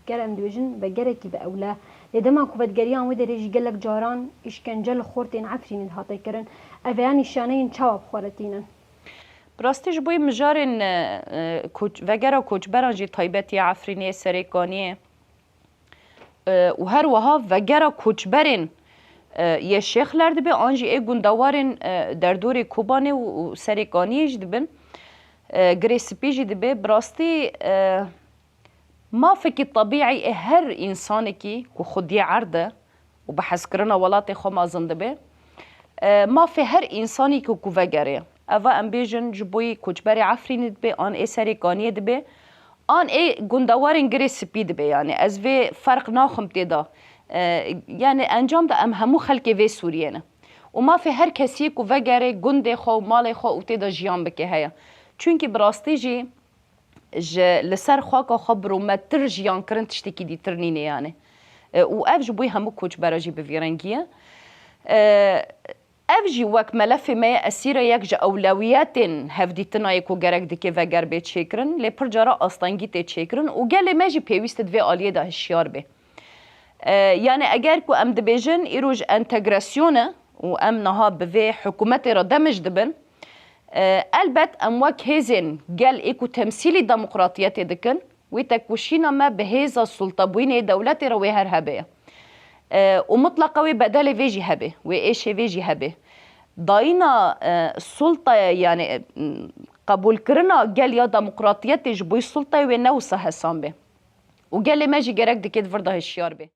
گرم دوژن و گرکی به اوله لدما کوبتگریان و درجی گلک جاران اشکنجل خورتین عفرین هاته کرن اویانی شانین چواب خورتینن براستیش بوی مجارن وگرا کوچبران جی تایبتی عفرینی سریکانیه و هر وها وگرا کوچبرن یه شیخلر دبه آنجی ای گندوارن در دور کوبانه و سریکانیش دبن گریسپی جی دبه براستی ما فكي طبيعي هر إنسان كي خودي عرضه وبحث كرنا ولاتي خو ما زندبه ما في هر إنساني كي كوفجري أفا أم بيجن جبوي كوجبري عفرين دبي آن إيه سريكانية دبي آن إيه جندوارين جريسبي دبي يعني از في فرق ناخم تدا يعني أنجام دا أم همو خلقي في سوريانا وما في هر كسي كوفجري جندي خو مالي خو وتدا جيان بكي هيا چونكي براستي جي لسر خواکا خبرو متر جیان کرن تشتکی دی ترنینه یعنی و اف جبوی همو کوچ براجی بفیرنگیه اف جی وک ملف ما اسیره یک جا اولویات هفدی تنای کو گرک دکی و گر به چیکرن لی پر جارا آستانگی تی چیکرن و گل ما جی پیوست دوی آلیه ده هشیار به یعنی اگر کو ام دبیجن ایروج انتگراسیونه و ام نها به حکومت را دمج دبن البت ام وک هزن گل ایکو تمثیلی دموقراطیت دکن و تکوشینا ما به هزا سلطه بوین دولت را وی هر هبه و مطلقه وی بدل ویجی هبه و ایش ویجی هبه داینا سلطه یعنی قبول کرنا گل یا دموقراطیت جبوی سلطه و نوسه حسان به و گل ما جی گرک دکید ورده هشیار به